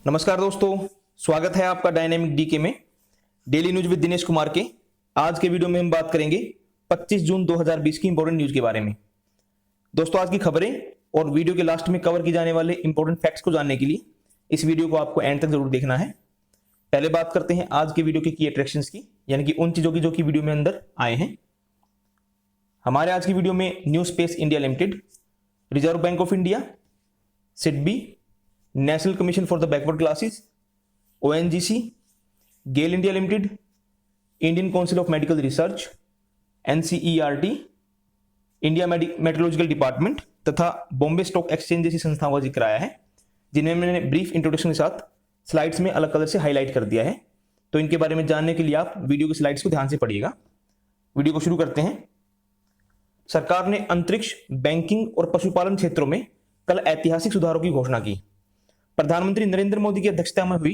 नमस्कार दोस्तों, स्वागत है आपका डायनेमिक डीके में daily news with Dinesh Kumar के। आज के वीडियो में हम बात करेंगे 25 जून 2020 की इंपॉर्टेंट न्यूज के बारे में। दोस्तों, आज की खबरें और वीडियो के लास्ट में कवर किए जाने वाले इंपॉर्टेंट फैक्ट्स को जानने के लिए इस वीडियो को आपको एंड तक जरूर देखना है। पहले बात करते हैं आज के वीडियो के की अट्रैक्शंस की, यानी कि उन चीजों की जो कि वीडियो में अंदर आए हैं। हमारे आज की वीडियो में New Space India Limited, Reserve Bank of India, SIDBI, National Commission for the Backward Classes, ONGC, GAIL India Limited, Indian Council of Medical Research, NCERT, India Meteorological Department तथा बॉम्बे स्टॉक एक्सचेंज जैसी संस्थाओं का जिक्र आया है, जिन्हें मैंने ब्रीफ इंट्रोडक्शन के साथ स्लाइड्स में अलग कलर से हाईलाइट कर दिया है। तो इनके बारे में जानने के लिए आप वीडियो की स्लाइड्स को ध्यान से पढ़िएगा। वीडियो को शुरू करते हैं। सरकार ने अंतरिक्ष, बैंकिंग और पशुपालन क्षेत्रों में कल ऐतिहासिक सुधारों की घोषणा की। प्रधानमंत्री नरेंद्र मोदी की अध्यक्षता में हुई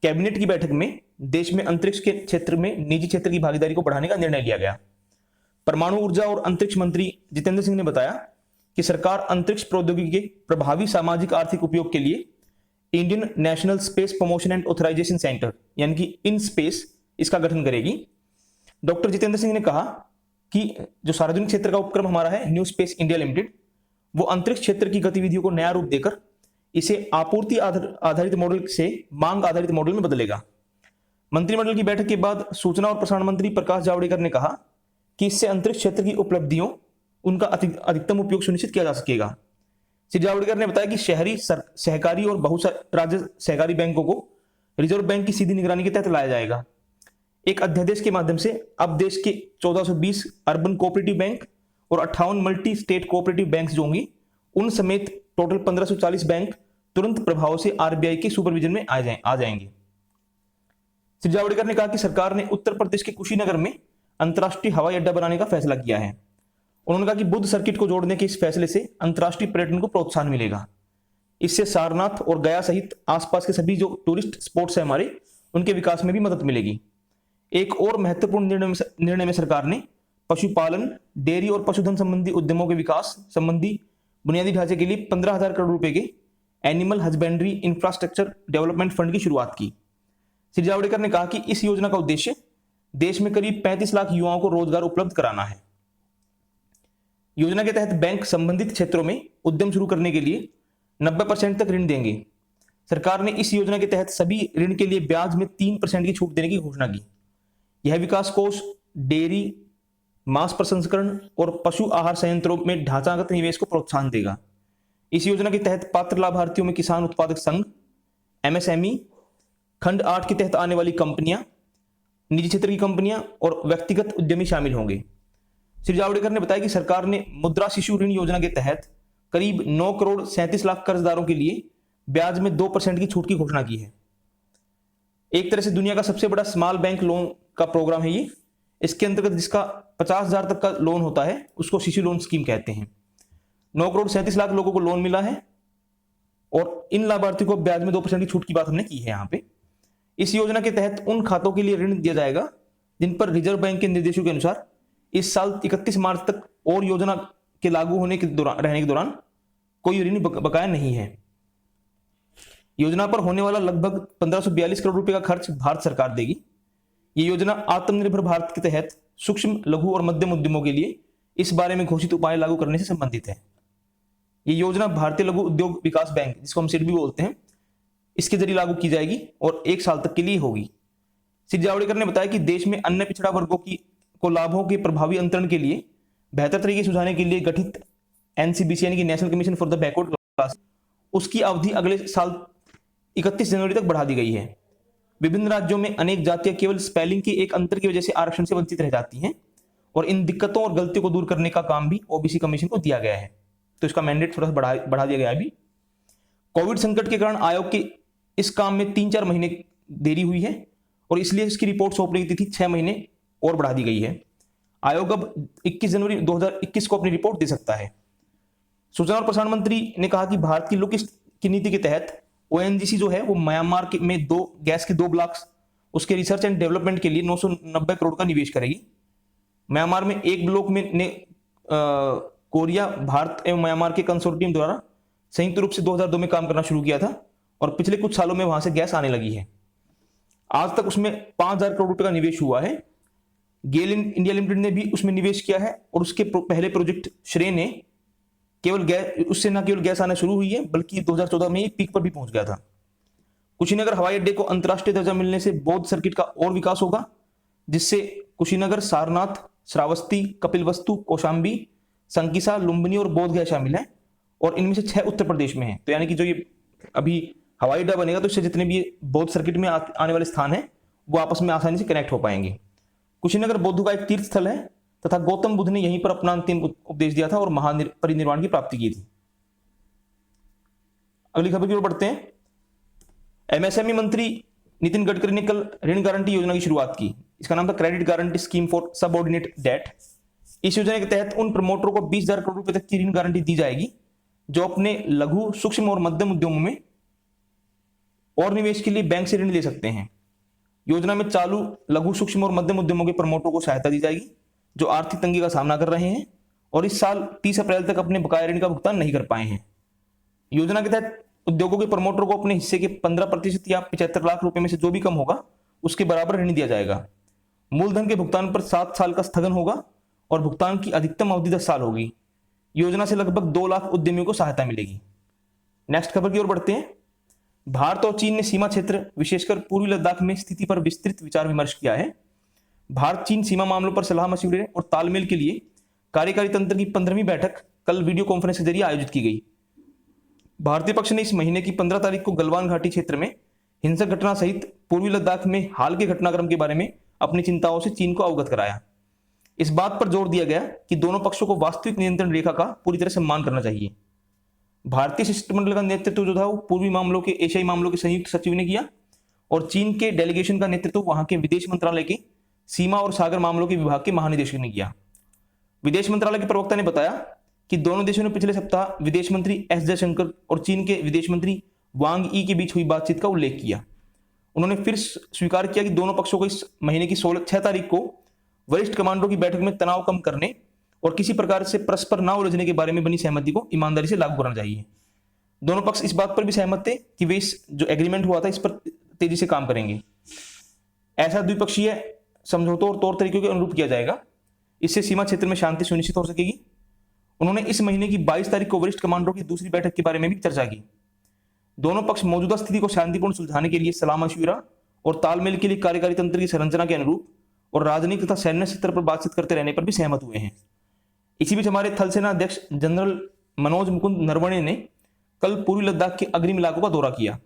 कैबिनेट की बैठक में देश में अंतरिक्ष के क्षेत्र में निजी क्षेत्र की भागीदारी को बढ़ाने का निर्णय लिया गया। परमाणु ऊर्जा और अंतरिक्ष मंत्री जितेंद्र सिंह ने बताया कि सरकार अंतरिक्ष प्रौद्योगिकी के प्रभावी सामाजिक आर्थिक उपयोग के लिए Indian National Space Promotion and Authorisation Centre यानी कि इन स्पेस इसका गठन करेगी। डॉक्टर जितेंद्र सिंह ने कहा कि जो सार्वजनिक क्षेत्र का उपक्रम हमारा है न्यू स्पेस इंडिया लिमिटेड, वो अंतरिक्ष क्षेत्र की गतिविधियों को नया रूप देकर इसे आपूर्ति आधारित मॉडल से मांग आधारित मॉडल में बदलेगा। मंत्रिमंडल की बैठक के बाद सूचना और प्रसारण मंत्री प्रकाश जावड़ेकर ने कहा कि इससे अंतरिक्ष क्षेत्र की उपलब्धियों उनका अधिकतम उपयोग सुनिश्चित किया जा सकेगा। श्री जावड़ेकर ने बताया कि शहरी सहकारी और बहुराज्य सहकारी बैंकों को रिजर्व बैंक की सीधी निगरानी के तहत लाया जाएगा। एक अध्यादेश के माध्यम से अब देश के 1420 अर्बन कोऑपरेटिव बैंक और 58 मल्टी स्टेट कोऑपरेटिव बैंक जो होंगी, उन समेत टोटल 1540 बैंक तुरंत प्रभाव से आरबीआई के सुपरविजन में आ जाएंगे। श्री जावड़ेकर ने कहा कि सरकार ने उत्तर प्रदेश के कुशीनगर में अंतर्राष्ट्रीय हवाई अड्डा बनाने का फैसला किया है। उन्होंने कहा कि बुद्ध सर्किट को जोड़ने के इस फैसले से अंतर्राष्ट्रीय पर्यटन को प्रोत्साहन मिलेगा। इससे सारनाथ और गया सहित आसपास के सभी जो टूरिस्ट स्पॉट्स है हमारे, उनके विकास में भी मदद मिलेगी। एक और महत्वपूर्ण निर्णय में सरकार ने पशुपालन, डेयरी और पशुधन संबंधी उद्यमों के विकास संबंधी बुनियादी ढांचे के लिए 15,000 करोड़ रुपए के animal husbandry infrastructure development fund की शुरुआत की। श्री जावड़ेकर ने कहा कि इस योजना का उद्देश्य देश में करीब 35 लाख युवाओं को रोजगार उपलब्ध कराना है। योजना के तहत बैंक संबंधित क्षेत्रों में उद्यम शुरू करने के लिए 90% तक ऋण देंगे। सरकार ने इस योजना के तहत सभी ऋण के लिए ब्याज में 3% की छूट देने की घोषणा की। यह विकास कोष डेयरी, मांस प्रसंस्करण और पशु आहार संयंत्रों में ढांचागत निवेश को प्रोत्साहन देगा। इस योजना के तहत पात्र लाभार्थियों में किसान उत्पादक संघ, एमएसएमई, खंड 8 के तहत आने वाली कंपनियां, निजी क्षेत्र की कंपनियां और व्यक्तिगत उद्यमी शामिल होंगे। श्री जावड़ेकर ने बताया कि सरकार ने मुद्रा शिशु ऋण योजना के तहत करीब 9 करोड़ 37 लाख कर्जदारों के लिए ब्याज में 2% की छूट की घोषणा की है। एक तरह से दुनिया का सबसे बड़ा स्मॉल बैंक लोन का प्रोग्राम है ये। इसके अंतर्गत जिसका 50,000 तक का लोन होता है उसको शिशु लोन स्कीम कहते हैं। 9 करोड़ 37 लाख लोगों को लोन मिला है और इन लाभार्थियों को ब्याज में 2% की छूट की बात हमने की है यहाँ पे। इस योजना के तहत उन खातों के लिए ऋण दिया जाएगा जिन पर रिजर्व बैंक के निर्देशों के अनुसार इस साल 31 मार्च तक और योजना के लागू होने के दौरान कोई ऋण बकाया नहीं है। योजना पर होने वाला लगभग 1542 करोड़ रुपए का खर्च भारत सरकार देगी। ये योजना आत्मनिर्भर भारत के तहत सूक्ष्म, लघु और मध्यम उद्यमों के लिए इस बारे में घोषित उपाय लागू करने से संबंधित है। ये योजना भारतीय लघु उद्योग विकास बैंक, जिसको हम सिडबी बोलते हैं, इसके जरिए लागू की जाएगी और 1 साल तक के लिए होगी। श्री जावड़ेकर ने बताया कि देश में अन्य पिछड़ा वर्गों को लाभों के प्रभावी अंतरण के लिए बेहतर तरीके सुझाने के लिए गठित एनसीबीसी यानी कि national Commission for the backward class, उसकी अवधि अगले साल 31 जनवरी तक बढ़ा दी गई है। विभिन्न राज्यों में अनेक जातियां केवल स्पेलिंग के एक अंतर की वजह से आरक्षण से वंचित रह जाती हैं और इन दिक्कतों और गलतियों को दूर करने का काम भी ओबीसी कमीशन को दिया गया है। तो इसका मैंडेट थोड़ा सा बढ़ा दिया गया है। अभी कोविड संकट के कारण आयोग के इस काम में 3-4 महीने देरी हुई है और इसलिए इसकी रिपोर्ट सौंपने की तिथि 6 महीने और बढ़ा दी गई है। आयोग अब 21 जनवरी 2021 को अपनी रिपोर्ट दे सकता है। सूचना और प्रसारण मंत्री ने कहा कि भारत की लुक ईस्ट की नीति के तहत ओएनजीसी जो है वो म्यांमार में गैस के 2 ब्लॉक्स उसके रिसर्च एंड डेवलपमेंट के लिए 990 करोड़ का निवेश करेगी। म्यांमार में एक ब्लॉक में कोरिया, भारत एवं म्यांमार के कंसोर्टियम द्वारा संयुक्त रूप से 2002 में काम करना शुरू किया था और पिछले कुछ सालों में वहां से गैस आने लगी है। आज तक उसमें 5,000 करोड़ रुपए का निवेश हुआ है। गेल इंडिया लिमिटेड ने भी उसमें निवेश किया है और उसके पहले प्रोजेक्ट श्रेय ने केवल गैस, उससे न केवल गैस आना शुरू हुई है बल्कि 2014 में पीक पर भी पहुंच गया था। कुशीनगर हवाई अड्डे को अंतर्राष्ट्रीय दर्जा मिलने से बौद्ध सर्किट का और विकास होगा, जिससे कुशीनगर, सारनाथ, श्रावस्ती, कपिलवस्तु, कौशाम्बी, संकिसा, लुम्बिनी और बोध गया शामिल है और इनमें से 6 उत्तर प्रदेश में है। तो यानी कि जो ये अभी हवाई अड्डा बनेगा तो इससे जितने भी बौद्ध सर्किट में आने वाले स्थान है वो आपस में आसानी से कनेक्ट हो पाएंगे। कुशीनगर बौद्ध का एक तीर्थ स्थल है तथा गौतम बुद्ध ने यहीं पर अपना अंतिम उपदेश दिया था और महापरिनिर्वाण की प्राप्ति की थी। अगली खबर की ओर बढ़ते हैं। एमएसएमई मंत्री नितिन गडकरी ने कल ऋण गारंटी योजना की शुरुआत की। इसका नाम था Credit Guarantee Scheme for Subordinate Debt. इस योजना के तहत उन प्रमोटरों को 20,000 करोड़ रुपए तक की ऋण गारंटी दी जाएगी जो अपने लघु, सूक्ष्म और मध्यम उद्यमों में और निवेश के लिए बैंक से ऋण ले सकते हैं। योजना में चालू लघु, सूक्ष्म और मध्यम उद्यमों के प्रमोटरों को सहायता दी जाएगी जो आर्थिक तंगी का सामना कर रहे हैं और इस साल 30 अप्रैल तक अपने बकाया ऋण का भुगतान नहीं कर पाए हैं। योजना के तहत उद्योगों के प्रमोटरों को अपने हिस्से के 15% या 75 लाख रुपए में से जो भी कम होगा उसके बराबर ऋण दिया जाएगा। मूलधन के भुगतान पर 7 साल का स्थगन होगा और भुगतान की अधिकतम अवधि 10 साल होगी। योजना से लगभग 2 लाख उद्यमियों को सहायता मिलेगी। नेक्स्ट खबर की ओर बढ़ते हैं। भारत और चीन ने सीमा क्षेत्र, विशेषकर पूर्वी लद्दाख में स्थिति पर विस्तृत विचार विमर्श किया है। भारत चीन सीमा मामलों पर सलाह मशविरे और तालमेल के लिए कार्यकारी तंत्र की 15वीं बैठक कल वीडियो कॉन्फ्रेंस के जरिए आयोजित की गई। भारतीय पक्ष ने इस महीने की 15 तारीख को गलवान घाटी क्षेत्र में हिंसक घटना सहित पूर्वी लद्दाख में हाल के घटनाक्रम के बारे में अपनी चिंताओं से चीन को अवगत कराया। इस बात पर जोर दिया गया कि दोनों पक्षों को वास्तविक नियंत्रण रेखा का पूरी तरह सम्मान करना चाहिए। भारतीय शिष्टमंडल का नेतृत्व जो था वो पूर्वी मामलों के, एशियाई मामलों के संयुक्त सचिव ने किया और चीन के डेलीगेशन का नेतृत्व वहां के विदेश मंत्रालय के सीमा और सागर मामलों के विभाग के महानिदेशक ने किया। विदेश मंत्रालय के प्रवक्ता ने बताया कि दोनों देशों ने पिछले सप्ताह विदेश मंत्री एस जयशंकर और चीन के विदेश मंत्री वांग यी के बीच हुई बातचीत का उल्लेख किया। उन्होंने फिर स्वीकार किया कि दोनों पक्षों को इस महीने की 6 तारीख को वरिष्ठ कमांडरों की बैठक में तनाव कम करने और किसी प्रकार से परस्पर न उलझने के बारे में बनी सहमति को ईमानदारी से लागू करना चाहिए। दोनों पक्ष इस बात पर भी सहमत थे कि वे इस जो एग्रीमेंट हुआ था इस पर तेजी से काम करेंगे। ऐसा द्विपक्षीय समझौतों और तौर तरीकों के अनुरूप किया जाएगा। इससे सीमा क्षेत्र में शांति सुनिश्चित हो सकेगी। उन्होंने इस महीने की 22 तारीख को वरिष्ठ कमांडरों की दूसरी बैठक के बारे में भी चर्चा की। दोनों पक्ष मौजूदा स्थिति को शांतिपूर्ण सुलझाने के लिए सलाह मशविरा और तालमेल के लिए कार्यकारी तंत्र की संरचना के अनुरूप और राजनीतिक तथा सैन्य स्तर पर बातचीत करते रहने पर भी सहमत हुए हैं। इसी बीच हमारे थल सेना अध्यक्ष जनरल मनोज मुकुंद नरवणे ने कल पूर्वी लद्दाख के अग्रिम इलाकों का दौरा किया।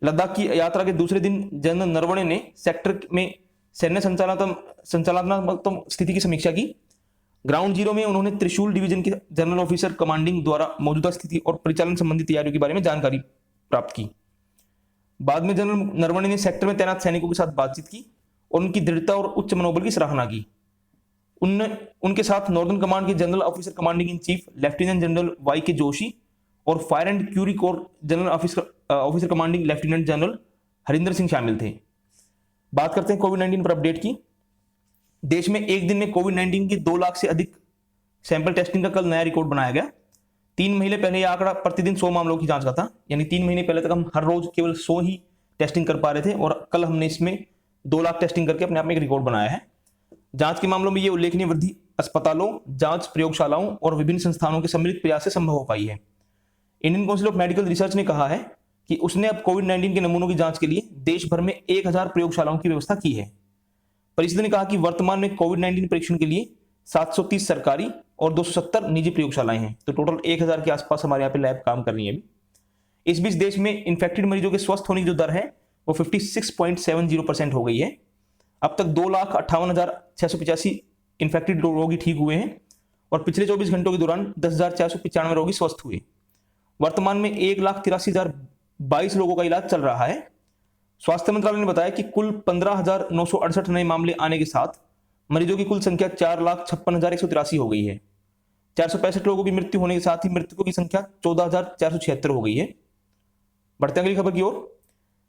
लद्दाख की यात्रा के दूसरे दिन जनरल नरवणे ने सेक्टर में सैन्य संचालनात्मक स्थिति की समीक्षा की। ग्राउंड जीरो में उन्होंने त्रिशूल डिवीजन के जनरल ऑफिसर कमांडिंग द्वारा मौजूदा स्थिति और परिचालन संबंधी तैयारियों के बारे में जानकारी प्राप्त की। बाद में जनरल नरवणे ने सेक्टर में तैनात सैनिकों के साथ बातचीत की और उनकी दृढ़ता और उच्च मनोबल की सराहना की। उनके साथ नॉर्दर्न कमांड के General Officer Commanding in Chief Lieutenant General Y K Joshi और Fire and Fury Corps General Officer Commanding Lieutenant General Harinder Singh शामिल थे। बात करते हैं कोविड-19 पर अपडेट की। देश में एक दिन में कोविड-19 की 2 लाख से अधिक सैंपल टेस्टिंग का कल नया रिकॉर्ड बनाया गया। 3 महीने पहले यह आंकड़ा प्रतिदिन 100 मामलों की जांच का था, यानी 3 महीने पहले तक हम हर रोज केवल 100 ही टेस्टिंग कर पा रहे थे और कल हमने इसमें 2 लाख टेस्टिंग करके अपने आप में एक रिकॉर्ड बनाया है। जांच के मामलों में यह उल्लेखनीय वृद्धि अस्पतालों, जांच प्रयोगशालाओं और विभिन्न संस्थानों के सम्मिलित प्रयास से संभव हो पाई है। Indian Council of Medical research ने कहा है कि उसने अब कोविड-19 के नमूनों की जांच के लिए देश भर में 1000 प्रयोगशालाओं की व्यवस्था की है। परिषद ने कहा कि वर्तमान में कोविड-19 परीक्षण के लिए 730 सरकारी और 270 निजी प्रयोगशालाएं हैं, तो टोटल 1000 के आसपास हमारे यहाँ पे लैब काम कर रही है। इस बीच देश में इन्फेक्टेड मरीजों के स्वस्थ होने की जो दर है वो 56.70% हो गई है। अब तक 2,58,685 इन्फेक्टेड रोगी ठीक हुए हैं और पिछले 24 घंटों के दौरान 10,495 रोगी स्वस्थ हुए। वर्तमान में 1,83,022 लोगों का इलाज चल रहा है। स्वास्थ्य मंत्रालय ने बताया कि कुल 15,968 नए मामले आने के साथ मरीजों की कुल संख्या 4,56,183 हो गई है। 465 लोगों की मृत्यु होने के साथ ही मृतकों की संख्या 14,476 हो गई है। बढ़ते अगली खबर की ओर।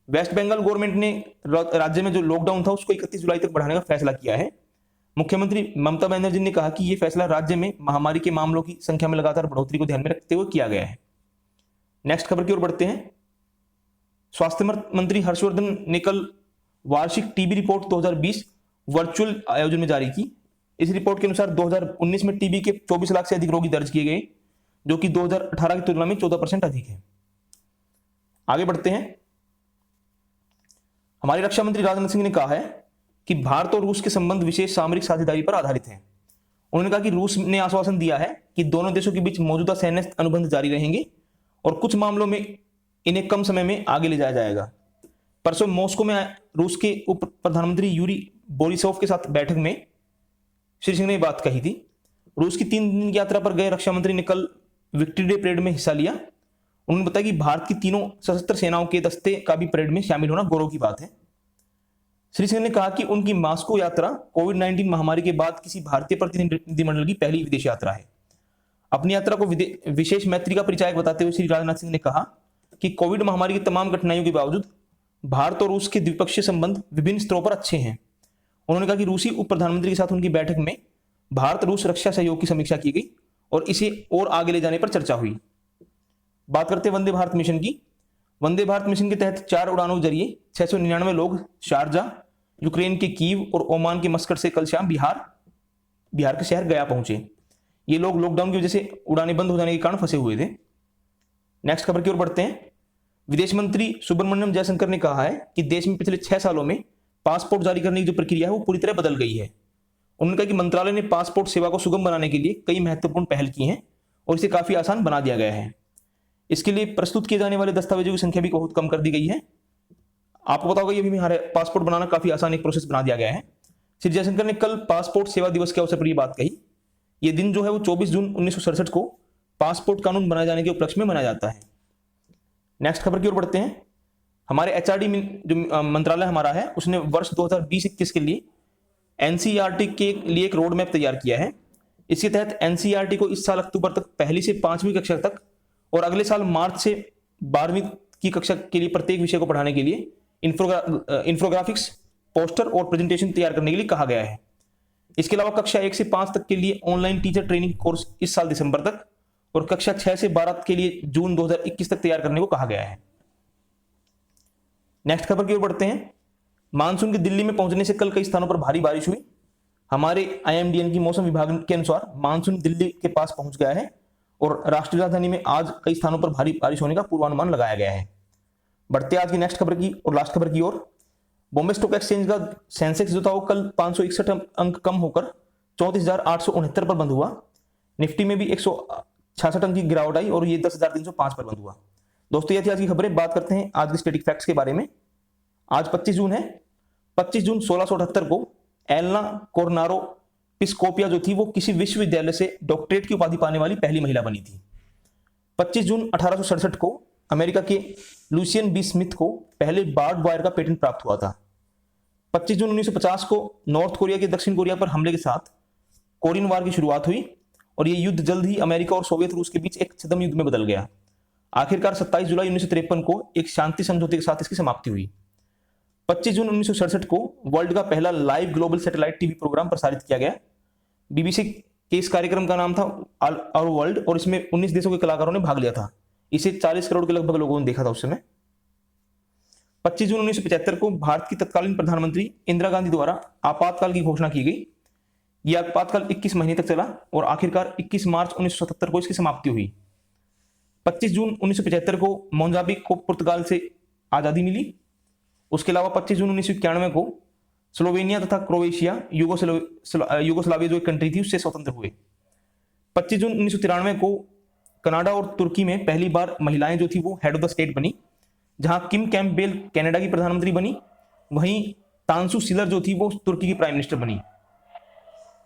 वेस्ट बंगाल गवर्नमेंट ने राज्य में जो लॉकडाउन था उसको 31 जुलाई तक बढ़ाने का फैसला किया है। मुख्यमंत्री ममता बनर्जी ने कहा कि यह फैसला राज्य में महामारी के मामलों की संख्या में लगातार बढ़ोतरी को ध्यान में रखते हुए किया गया है। नेक्स्ट खबर की ओर बढ़ते हैं। स्वास्थ्य मंत्री हर्षवर्धन ने कल वार्षिक टीबी रिपोर्ट 2020 वर्चुअल आयोजन में जारी की। इस रिपोर्ट के अनुसार 2019 में टीबी के 24 लाख से अधिक रोगी दर्ज किए गए, जो कि 2018 की तुलना में 14% अधिक है। आगे बढ़ते हैं। हमारे रक्षा मंत्री राजनाथ सिंह ने कहा है कि भारत और रूस के संबंध विशेष सामरिक साझेदारी पर आधारित हैं। उन्होंने कहा कि रूस ने आश्वासन दिया है कि दोनों देशों के बीच मौजूदा सैन्य अनुबंध जारी रहेंगे और कुछ मामलों में इन्हें कम समय में आगे ले जाया जाएगा। परसों मॉस्को में रूस के उप प्रधानमंत्री यूरी बोरिसोव के साथ बैठक में श्री सिंह ने बात कही थी। रूस की 3 दिन की यात्रा पर गए रक्षा मंत्री ने कल विक्ट्री डे परेड में हिस्सा लिया। उन्होंने बताया कि भारत की तीनों सशस्त्र सेनाओं के दस्ते का भी परेड में शामिल होना गौरव की बात है। श्री सिंह ने कहा कि उनकी मॉस्को यात्रा कोविड-19 महामारी के बाद किसी भारतीय प्रतिनिधिमंडल की पहली विदेश यात्रा है। अपनी यात्रा को विशेष मैत्री का परिचायक बताते हुए श्री राजनाथ सिंह ने कहा कि कोविड महामारी की तमाम कठिनाइयों के बावजूद भारत और रूस के द्विपक्षीय संबंध विभिन्न स्तरों पर अच्छे हैं। उन्होंने कहा कि रूसी उप प्रधानमंत्री के साथ उनकी बैठक में भारत रूस रक्षा सहयोग की समीक्षा की गई और इसे और आगे ले जाने पर चर्चा हुई। बात करते हैं वंदे भारत मिशन की। वंदे भारत मिशन के तहत 4 उड़ानों के जरिए 699 लोग शारजा, यूक्रेन के कीव और ओमान के मस्कट से कल शाम बिहार के शहर गया पहुंचे। ये लोग लॉकडाउन की वजह से उड़ानें बंद हो जाने के कारण फंसे हुए थे। नेक्स्ट खबर की ओर बढ़ते हैं। विदेश मंत्री सुब्रमण्यम जयशंकर ने कहा है कि देश में पिछले 6 सालों में पासपोर्ट जारी करने की जो प्रक्रिया है वो पूरी तरह बदल गई है। उन्होंने कहा कि मंत्रालय ने पासपोर्ट सेवा को सुगम बनाने के लिए कई महत्वपूर्ण पहल की हैं और इसे काफी आसान बना दिया गया है। इसके लिए प्रस्तुत किए जाने वाले दस्तावेजों की संख्या भी बहुत कम कर दी गई है। आपको पता होगा ये भी हमारे पासपोर्ट बनाना काफी आसान एक प्रोसेस बना दिया गया है। श्री जयशंकर ने कल पासपोर्ट सेवा दिवस के अवसर पर यह बात कही। यह दिन जो है वो 24 जून 1967 को पासपोर्ट कानून बनाए जाने के उपलक्ष्य में मनाया जाता है। नेक्स्ट खबर की ओर बढ़ते हैं। हमारे एचआरडी जो मंत्रालय हमारा है उसने वर्ष 2020-21 के लिए एनसीईआरटी के लिए एक रोड मैप तैयार किया है। इसके तहत एनसीईआरटी को इस साल अक्टूबर तक पहली से 5वीं कक्षा तक और अगले साल मार्च से 12वीं की कक्षा के लिए प्रत्येक विषय को पढ़ाने के लिए इंफोग्राफिक्स, पोस्टर और प्रेजेंटेशन तैयार करने के लिए कहा गया है। इसके अलावा कक्षा 1 से 5 तक के लिए ऑनलाइन टीचर ट्रेनिंग कोर्स इस साल दिसंबर तक और कक्षा 6 से 12 के लिए जून 2021 तक तैयार करने को कहा गया है। नेक्स्ट खबर की ओर बढ़ते हैं। मानसून के दिल्ली में पहुंचने से कल कई स्थानों पर भारी बारिश हुई। हमारे IMDN की मौसम विभाग के अनुसार मानसून दिल्ली के पास पहुंच गया है और राष्ट्रीय राजधानी में आज कई स्थानों पर भारी बारिश होने का पूर्वानुमान लगाया गया है। बढ़ते आज की नेक्स्ट खबर की और लास्ट खबर की ओर। बॉम्बे स्टॉक एक्सचेंज का सेंसेक्स जो था वो कल 561 अंक कम होकर 34,869 पर बंद हुआ। निफ्टी में भी 166 अंक की गिरावट आई और ये 10,305 पर बंद हुआ। दोस्तों ये थी आज की खबरें। बात करते हैं आज के स्टैटिक फैक्ट्स के बारे में। आज 25 जून है। 25 जून 1678 को एलना कोर्नारो पिस्कोपिया जो थी वो किसी विश्वविद्यालय से डॉक्टरेट की उपाधि पाने वाली पहली महिला बनी थी। 25 जून 1867 को अमेरिका के लुसियन बी स्मिथ को पहले बार्ड वायर का पेटेंट प्राप्त हुआ था। 25 जून 1950 को नॉर्थ कोरिया के दक्षिण कोरिया पर हमले के साथ कोरियन वार की शुरुआत हुई और यह युद्ध जल्द ही अमेरिका और सोवियत रूस के बीच एक छद्म युद्ध में बदल गया। आखिरकार 27 जुलाई 1953 को एक शांति समझौते के साथ इसकी समाप्ति हुई। 25 जून 1967 को वर्ल्ड का पहला live global satellite TV programme प्रसारित किया गया। बीबीसी के इस कार्यक्रम का नाम था आवर वर्ल्ड और इसमें 19 देशों के कलाकारों ने भाग लिया था। इसे 40 करोड़ के लगभग लोगों ने देखा था उस समय। 25 जून 1975 को भारत की तत्कालीन प्रधानमंत्री इंदिरा गांधी द्वारा आपातकाल की घोषणा की गई। यह आपातकाल 21 महीने तक चला और आखिरकार 21 मार्च 1977 को इसकी समाप्ति हुई। 25 जून 1975 को मोजाम्बिक को पुर्तगाल से आजादी मिली। उसके अलावा 25 जून 1991 को स्लोवेनिया तथा क्रोएशिया यूगोस्लाविया जो एक कंट्री थी उससे स्वतंत्र हुए। 25 जून 1993 को कनाडा और तुर्की में पहली बार महिलाएं जो थी वो हेड ऑफ द स्टेट बनी, जहां किम कैम्पबेल कनाडा की प्रधानमंत्री बनी, वहीं तांसु सिलर जो थी वो तुर्की की प्राइम मिनिस्टर बनी।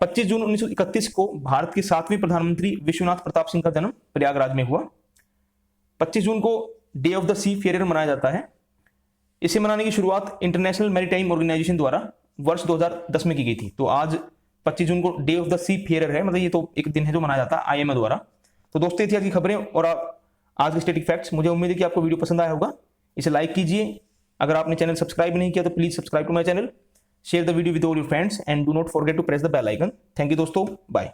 25 जून 1931 को भारत के 7वें प्रधानमंत्री विश्वनाथ प्रताप सिंह का जन्म प्रयागराज में हुआ। 25 जून को Day of the Seafarer मनाया जाता है। इसे मनाने की शुरुआत इंटरनेशनल मैरीटाइम ऑर्गेनाइजेशन द्वारा वर्ष 2010 में की गई थी। तो आज 25 जून को Day of the Seafarer है, मतलब ये तो एक दिन है जो मनाया जाता है IMO द्वारा। तो दोस्तों ये थी आज की खबरें और आज के स्टैटिक फैक्ट्स। मुझे उम्मीद है कि आपको वीडियो पसंद आया होगा। इसे लाइक कीजिए। अगर आपने चैनल सब्सक्राइब नहीं किया तो please subscribe to my channel, share the video with all your friends and do not forget to press the bell icon. Thank you दोस्तों, बाय।